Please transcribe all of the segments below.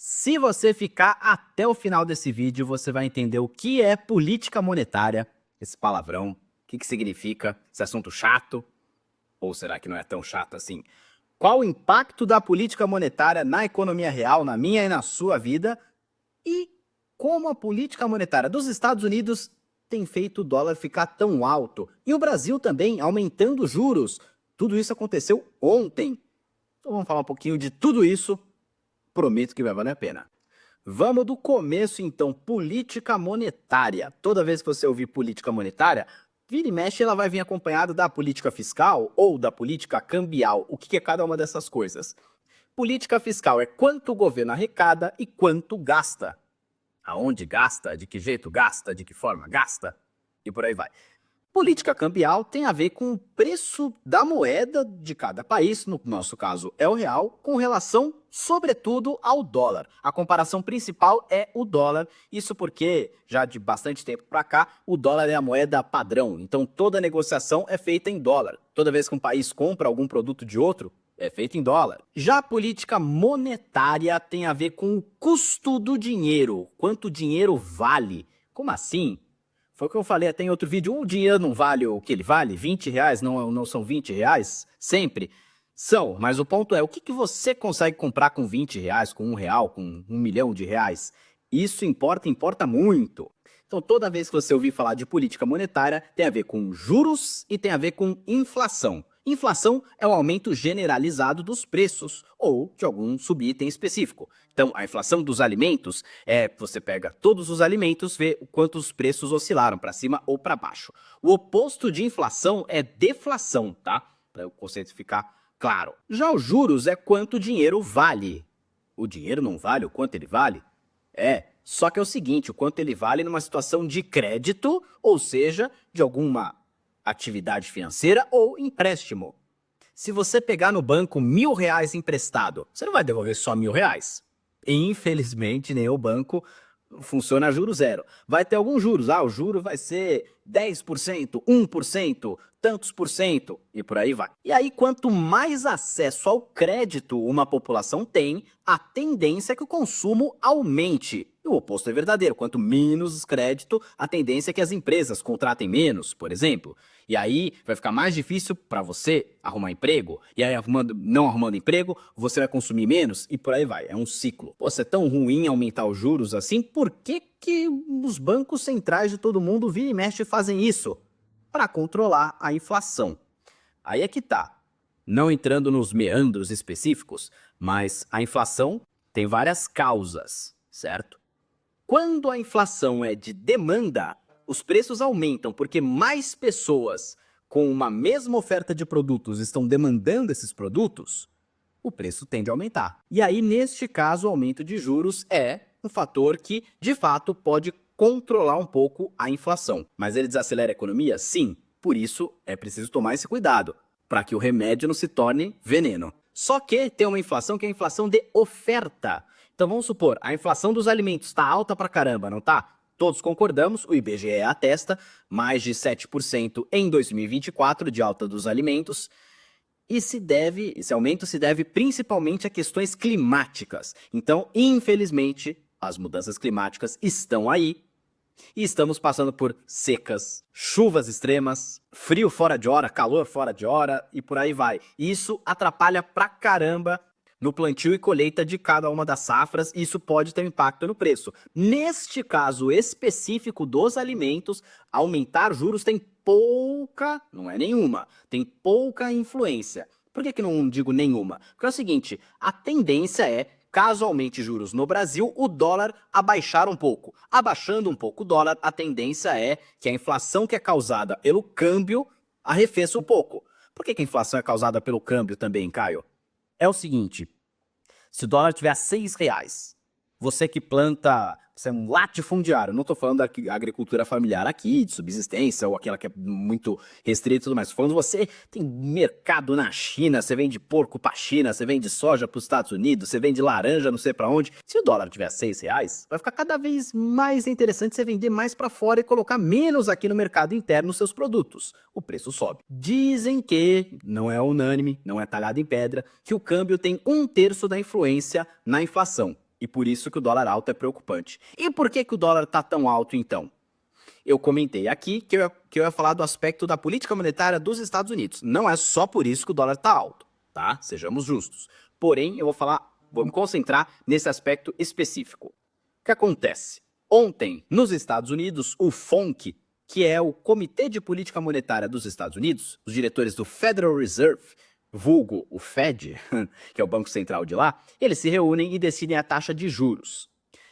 Se você ficar até o final desse vídeo, você vai entender o que é política monetária, esse palavrão, o que significa, esse assunto chato, ou será que não é tão chato assim? Qual o impacto da política monetária na economia real, na minha e na sua vida, e como a política monetária dos Estados Unidos tem feito o dólar ficar tão alto, e o Brasil também aumentando os juros. Tudo isso aconteceu ontem. Então vamos falar um pouquinho de tudo isso. Prometo que vai valer a pena. Vamos do começo, então. Política monetária. Toda vez que você ouvir política monetária, vira e mexe, ela vai vir acompanhada da política fiscal ou da política cambial. O que é cada uma dessas coisas? Política fiscal é quanto o governo arrecada e quanto gasta. Aonde gasta, de que jeito gasta, de que forma gasta, e por aí vai. Política cambial tem a ver com o preço da moeda de cada país, no nosso caso é o real, com relação, sobretudo, ao dólar. A comparação principal é o dólar, isso porque, já de bastante tempo para cá, o dólar é a moeda padrão, então toda negociação é feita em dólar. Toda vez que um país compra algum produto de outro, é feito em dólar. Já a política monetária tem a ver com o custo do dinheiro, quanto o dinheiro vale. Como assim? Foi o que eu falei até em outro vídeo, o dinheiro não vale o que ele vale? 20 reais não são 20 reais? Sempre? São, mas o ponto é, o que você consegue comprar com 20 reais, com R$ 1, com 1 milhão de reais? Isso importa muito. Então toda vez que você ouvir falar de política monetária, tem a ver com juros e tem a ver com inflação. Inflação é o aumento generalizado dos preços ou de algum subitem específico. Então, a inflação dos alimentos é você pega todos os alimentos, vê o quanto os preços oscilaram para cima ou para baixo. O oposto de inflação é deflação, tá? Para o conceito ficar claro. Já os juros é quanto o dinheiro vale. O dinheiro não vale o quanto ele vale? Só que é o seguinte, o quanto ele vale numa situação de crédito, ou seja, de alguma atividade financeira ou empréstimo. Se você pegar no banco R$ 1.000 emprestado, você não vai devolver só R$ 1.000. Infelizmente, nem o banco funciona a juro zero. Vai ter alguns juros, o juro vai ser 10%, 1%, tantos por cento e por aí vai. E aí, quanto mais acesso ao crédito uma população tem, a tendência é que o consumo aumente. E o oposto é verdadeiro, quanto menos crédito, a tendência é que as empresas contratem menos, por exemplo. E aí vai ficar mais difícil para você arrumar emprego, e aí não arrumando emprego, você vai consumir menos e por aí vai. É um ciclo. Pô, se é tão ruim aumentar os juros assim, por que os bancos centrais de todo mundo vira e mexe fazem isso? Para controlar a inflação. Aí é que tá. Não entrando nos meandros específicos, mas a inflação tem várias causas, certo? Quando a inflação é de demanda, os preços aumentam porque mais pessoas com uma mesma oferta de produtos estão demandando esses produtos, o preço tende a aumentar. E aí, neste caso, o aumento de juros é um fator que, de fato, pode controlar um pouco a inflação. Mas ele desacelera a economia? Sim. Por isso, é preciso tomar esse cuidado, para que o remédio não se torne veneno. Só que tem uma inflação que é a inflação de oferta. Então vamos supor, a inflação dos alimentos está alta pra caramba, não tá? Todos concordamos, o IBGE atesta, mais de 7% em 2024 de alta dos alimentos. E esse aumento se deve principalmente a questões climáticas. Então, infelizmente, as mudanças climáticas estão aí. E estamos passando por secas, chuvas extremas, frio fora de hora, calor fora de hora e por aí vai. E isso atrapalha pra caramba no plantio e colheita de cada uma das safras, e isso pode ter um impacto no preço. Neste caso específico dos alimentos, aumentar juros tem pouca, não é nenhuma, tem pouca influência. Por que não digo nenhuma? Porque é o seguinte, a tendência é, caso aumente juros no Brasil, o dólar abaixar um pouco. Abaixando um pouco o dólar, a tendência é que a inflação que é causada pelo câmbio arrefeça um pouco. Por que a inflação é causada pelo câmbio também, Caio? É o seguinte, se o dólar tiver a R$ 6, você que planta, você é um latifundiário, não estou falando da agricultura familiar aqui, de subsistência, ou aquela que é muito restrita e tudo mais, estou falando você tem mercado na China, você vende porco para a China, você vende soja para os Estados Unidos, você vende laranja não sei para onde. Se o dólar tiver a R$ 6, vai ficar cada vez mais interessante você vender mais para fora e colocar menos aqui no mercado interno os seus produtos. O preço sobe. Dizem que, não é unânime, não é talhado em pedra, que o câmbio tem 1/3 da influência na inflação. E por isso que o dólar alto é preocupante. E por que o dólar está tão alto, então? Eu comentei aqui que eu ia falar do aspecto da política monetária dos Estados Unidos. Não é só por isso que o dólar está alto, tá? Sejamos justos. Porém, eu vou me concentrar nesse aspecto específico. O que acontece? Ontem, nos Estados Unidos, o FONC, que é o Comitê de Política Monetária dos Estados Unidos, os diretores do Federal Reserve, vulgo o Fed, que é o Banco Central de lá, eles se reúnem e decidem a taxa de juros.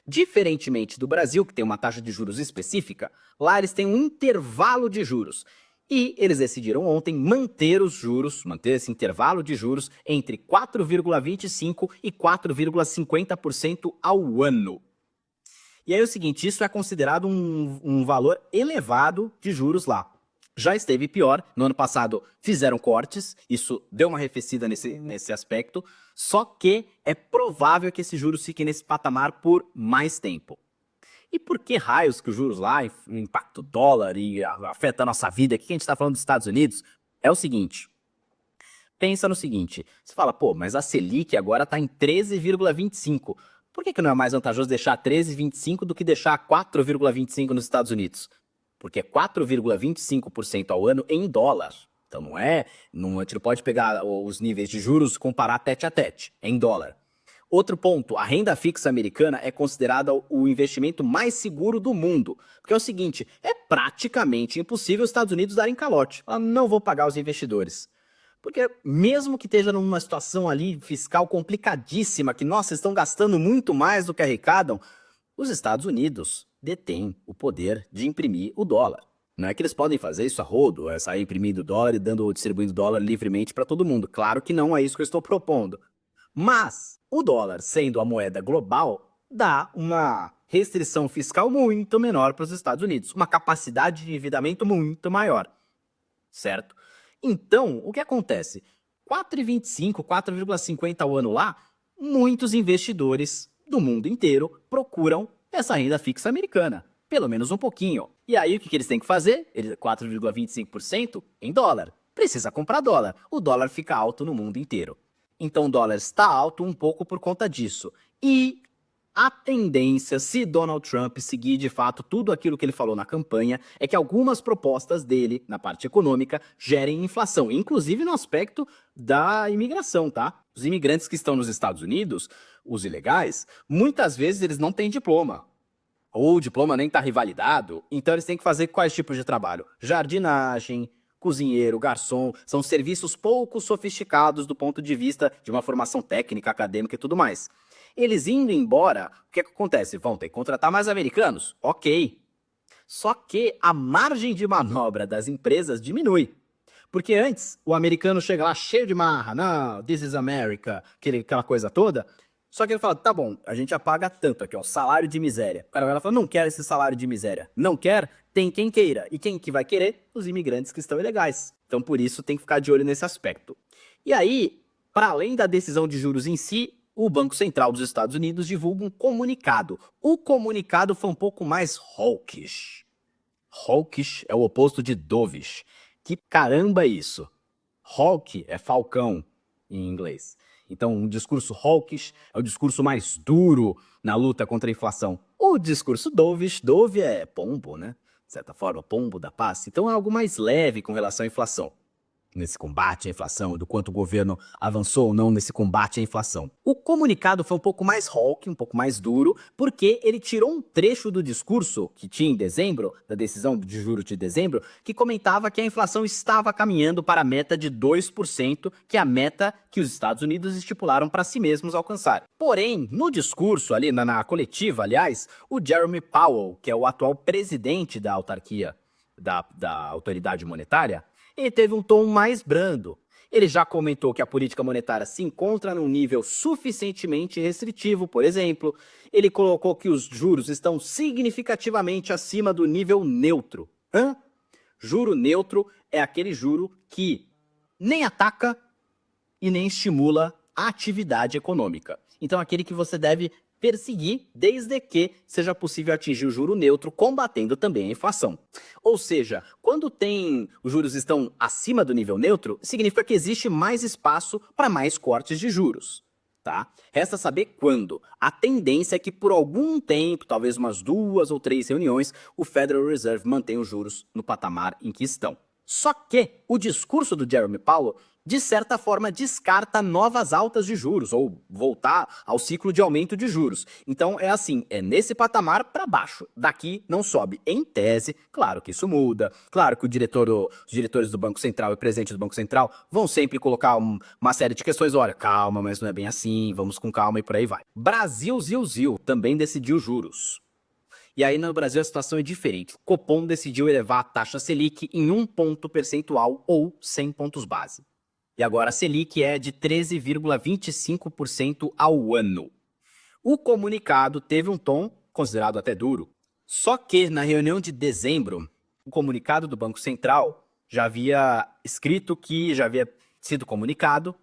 Diferentemente do Brasil, que tem uma taxa de juros específica, lá eles têm um intervalo de juros. E eles decidiram ontem manter os juros, manter esse intervalo de juros entre 4,25% e 4,50% ao ano. E aí é o seguinte, isso é considerado um valor elevado de juros lá. Já esteve pior, no ano passado fizeram cortes, isso deu uma arrefecida nesse aspecto, só que é provável que esse juros fique nesse patamar por mais tempo. E por que raios que os juros lá impactam o dólar e afeta a nossa vida? Aqui que a gente está falando dos Estados Unidos, é o seguinte, pensa no seguinte, você fala, pô, mas a Selic agora está em 13,25%. Por que não é mais vantajoso deixar 13,25% do que deixar 4,25% nos Estados Unidos? Porque é 4,25% ao ano em dólar. Então a gente não pode pegar os níveis de juros e comparar tete a tete, é em dólar. Outro ponto, a renda fixa americana é considerada o investimento mais seguro do mundo. Porque é o seguinte, é praticamente impossível os Estados Unidos darem calote. Não vou pagar os investidores. Porque mesmo que esteja numa situação ali fiscal complicadíssima, que, nossa, estão gastando muito mais do que arrecadam, os Estados Unidos detêm o poder de imprimir o dólar. Não é que eles podem fazer isso a rodo, sair imprimindo dólar e distribuindo dólar livremente para todo mundo. Claro que não é isso que eu estou propondo. Mas o dólar, sendo a moeda global, dá uma restrição fiscal muito menor para os Estados Unidos, uma capacidade de endividamento muito maior, certo? Então, o que acontece? 4,25, 4,50 ao ano lá, muitos investidores do mundo inteiro procuram essa renda fixa americana, pelo menos um pouquinho. E aí o que eles têm que fazer? 4,25% em dólar. Precisa comprar dólar. O dólar fica alto no mundo inteiro. Então o dólar está alto um pouco por conta disso. E a tendência, se Donald Trump seguir de fato tudo aquilo que ele falou na campanha, é que algumas propostas dele, na parte econômica, gerem inflação, inclusive no aspecto da imigração, tá? Os imigrantes que estão nos Estados Unidos, os ilegais, muitas vezes eles não têm diploma. Ou o diploma nem está revalidado, então eles têm que fazer quais tipos de trabalho? Jardinagem, cozinheiro, garçom, são serviços pouco sofisticados do ponto de vista de uma formação técnica, acadêmica e tudo mais. Eles indo embora, o que acontece? Vão ter que contratar mais americanos? Ok. Só que a margem de manobra das empresas diminui. Porque antes, o americano chega lá cheio de marra, não, this is America, aquela coisa toda. Só que ele fala, tá bom, a gente já paga tanto aqui, ó, salário de miséria. O cara vai lá e fala, não quero esse salário de miséria. Não quer? Tem quem queira. E quem que vai querer? Os imigrantes que estão ilegais. Então, por isso, tem que ficar de olho nesse aspecto. E aí, para além da decisão de juros em si, o Banco Central dos Estados Unidos divulga um comunicado. O comunicado foi um pouco mais hawkish. Hawkish é o oposto de dovish. Que caramba é isso? Hawk é falcão em inglês. Então, um discurso hawkish é o discurso mais duro na luta contra a inflação. O discurso dovish, dove é pombo, né? De certa forma, pombo da paz. Então é algo mais leve com relação à inflação. Nesse combate à inflação, do quanto o governo avançou ou não nesse combate à inflação. O comunicado foi um pouco mais hawk, um pouco mais duro, porque ele tirou um trecho do discurso que tinha em dezembro, da decisão de juros de dezembro, que comentava que a inflação estava caminhando para a meta de 2%, que é a meta que os Estados Unidos estipularam para si mesmos alcançar. Porém, no discurso, ali na coletiva, aliás, o Jeremy Powell, que é o atual presidente da autarquia, da autoridade monetária, ele teve um tom mais brando. Ele já comentou que a política monetária se encontra num nível suficientemente restritivo, por exemplo. Ele colocou que os juros estão significativamente acima do nível neutro. Juro neutro é aquele juro que nem ataca e nem estimula a atividade econômica. Então, aquele que você deve perseguir desde que seja possível atingir o juro neutro, combatendo também a inflação. Ou seja, quando os juros estão acima do nível neutro, significa que existe mais espaço para mais cortes de juros. tá? Resta saber quando. A tendência é que por algum tempo, talvez umas 2 ou 3 reuniões, o Federal Reserve mantenha os juros no patamar em que estão. Só que o discurso do Jerome Powell, de certa forma, descarta novas altas de juros, ou voltar ao ciclo de aumento de juros. Então é assim, é nesse patamar para baixo, daqui não sobe. Em tese, claro que isso muda, claro que os diretores do Banco Central e o presidente do Banco Central vão sempre colocar uma série de questões, olha, calma, mas não é bem assim, vamos com calma e por aí vai. Brasil Zil também decidiu juros. E aí no Brasil a situação é diferente. O Copom decidiu elevar a taxa Selic em 1 ponto percentual ou 100 pontos base. E agora a Selic é de 13,25% ao ano. O comunicado teve um tom considerado até duro. Só que na reunião de dezembro, o comunicado do Banco Central já havia sido comunicado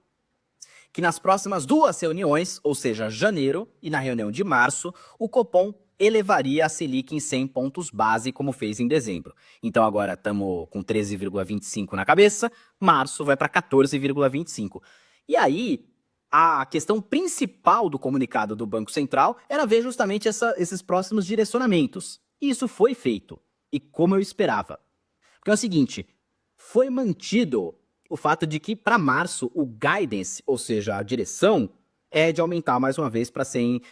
que nas próximas 2 reuniões, ou seja, janeiro e na reunião de março, o Copom elevaria a Selic em 100 pontos base, como fez em dezembro. Então agora estamos com 13,25 na cabeça, março vai para 14,25. E aí, a questão principal do comunicado do Banco Central era ver justamente esses próximos direcionamentos. E isso foi feito, e como eu esperava. Porque é o seguinte, foi mantido o fato de que para março o guidance, ou seja, a direção, é de aumentar mais uma vez para 100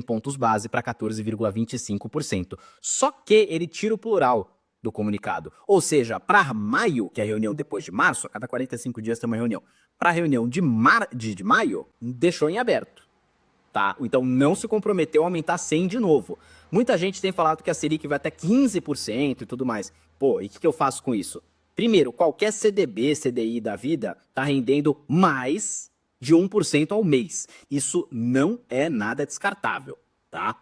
pontos base para 14,25%. Só que ele tira o plural do comunicado. Ou seja, para maio, que é a reunião depois de março, a cada 45 dias tem uma reunião. Para a reunião de maio, deixou em aberto. Tá? Então não se comprometeu a aumentar 100 de novo. Muita gente tem falado que a Selic vai até 15% e tudo mais. Pô, e o que eu faço com isso? Primeiro, qualquer CDB, CDI da vida tá rendendo mais de 1% ao mês. Isso não é nada descartável, tá?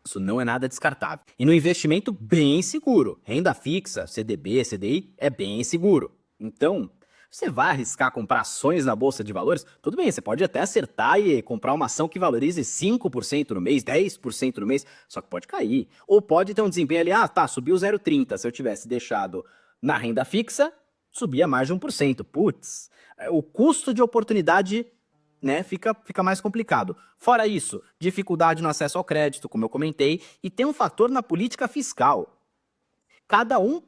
Isso não é nada descartável. E no investimento bem seguro. Renda fixa, CDB, CDI, é bem seguro. Então, você vai arriscar comprar ações na Bolsa de Valores? Tudo bem, você pode até acertar e comprar uma ação que valorize 5% no mês, 10% no mês, só que pode cair. Ou pode ter um desempenho ali, subiu 0,30. Se eu tivesse deixado na renda fixa, subia mais de 1%. Putz, o custo de oportunidade, né, fica mais complicado. Fora isso, dificuldade no acesso ao crédito, como eu comentei, e tem um fator na política fiscal. Cada um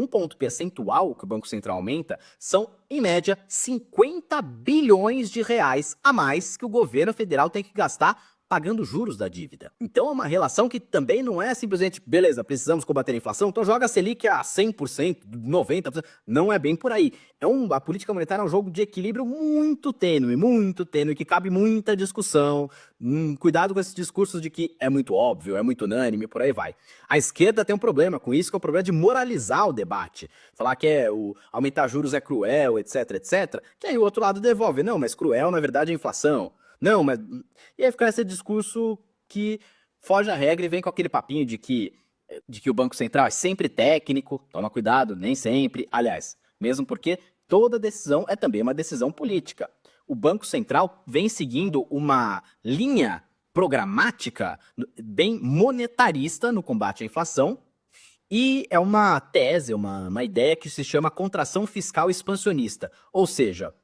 ponto percentual que o Banco Central aumenta são, em média, 50 bilhões de reais a mais que o governo federal tem que gastar pagando juros da dívida. Então é uma relação que também não é simplesmente, beleza, precisamos combater a inflação, então joga a Selic a 100%, 90%, não é bem por aí. A política monetária é um jogo de equilíbrio muito tênue, que cabe muita discussão. Cuidado com esses discursos de que é muito óbvio, é muito unânime, por aí vai. A esquerda tem um problema com isso, que é o problema de moralizar o debate. Falar que aumentar juros é cruel, etc, etc. Que aí o outro lado devolve, não, mas cruel na verdade é a inflação. Não, mas... E aí fica esse discurso que foge à regra e vem com aquele papinho de que o Banco Central é sempre técnico, toma cuidado, nem sempre. Aliás, mesmo porque toda decisão é também uma decisão política. O Banco Central vem seguindo uma linha programática bem monetarista no combate à inflação, e é uma tese, uma ideia que se chama contração fiscal expansionista, ou seja,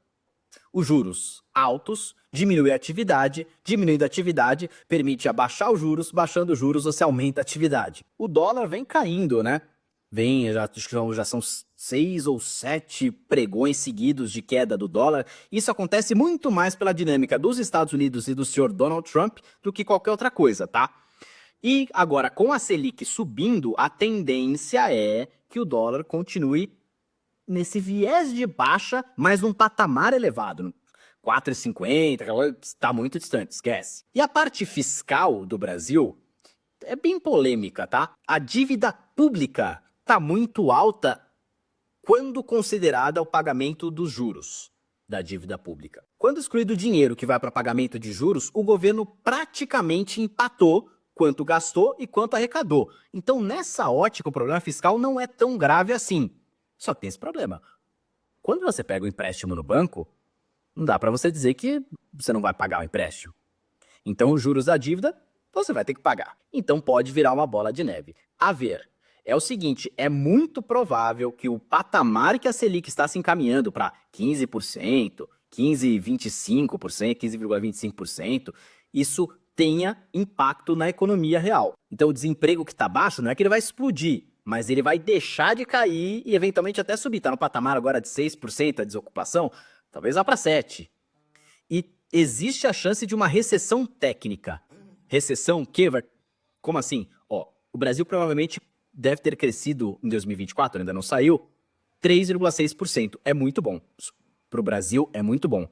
os juros altos diminui a atividade, diminuindo a atividade permite abaixar os juros, baixando os juros você aumenta a atividade. O dólar vem caindo, né? Já são 6 ou 7 pregões seguidos de queda do dólar. Isso acontece muito mais pela dinâmica dos Estados Unidos e do senhor Donald Trump do que qualquer outra coisa, tá? E agora, com a Selic subindo, a tendência é que o dólar continue nesse viés de baixa, mas num patamar elevado. 4,50, está muito distante, esquece. E a parte fiscal do Brasil é bem polêmica, tá? A dívida pública está muito alta quando considerada o pagamento dos juros da dívida pública. Quando excluído o dinheiro que vai para pagamento de juros, o governo praticamente empatou quanto gastou e quanto arrecadou. Então, nessa ótica, o problema fiscal não é tão grave assim. Só que tem esse problema. Quando você pega um empréstimo no banco, não dá para você dizer que você não vai pagar o empréstimo. Então, os juros da dívida, você vai ter que pagar. Então, pode virar uma bola de neve. A ver, é o seguinte, é muito provável que o patamar que a Selic está se encaminhando para 15%, 15,25%, 15,25%, isso tenha impacto na economia real. Então o desemprego que está baixo não é que ele vai explodir, mas ele vai deixar de cair e eventualmente até subir. Está no patamar agora de 6% a desocupação, talvez vá para 7%. E existe a chance de uma recessão técnica. Recessão que vai... Como assim? Ó, o Brasil provavelmente deve ter crescido em 2024, ainda não saiu, 3,6%. É muito bom. Para o Brasil é muito bom.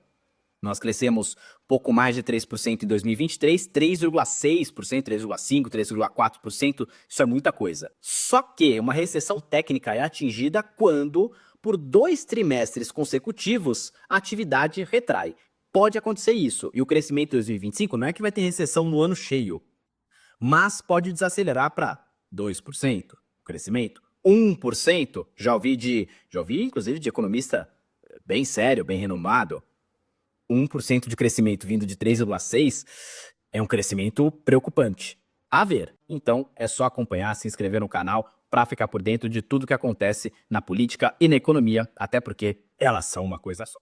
Nós crescemos pouco mais de 3% em 2023, 3,6%, 3,5%, 3,4%, isso é muita coisa. Só que uma recessão técnica é atingida quando, por 2 trimestres consecutivos, a atividade retrai. Pode acontecer isso, e o crescimento de 2025 não é que vai ter recessão no ano cheio, mas pode desacelerar para 2% o crescimento, 1%, já ouvi inclusive de economista bem sério, bem renomado, 1% de crescimento vindo de 3,6% é um crescimento preocupante. A ver, então é só acompanhar, se inscrever no canal para ficar por dentro de tudo que acontece na política e na economia, até porque elas são uma coisa só.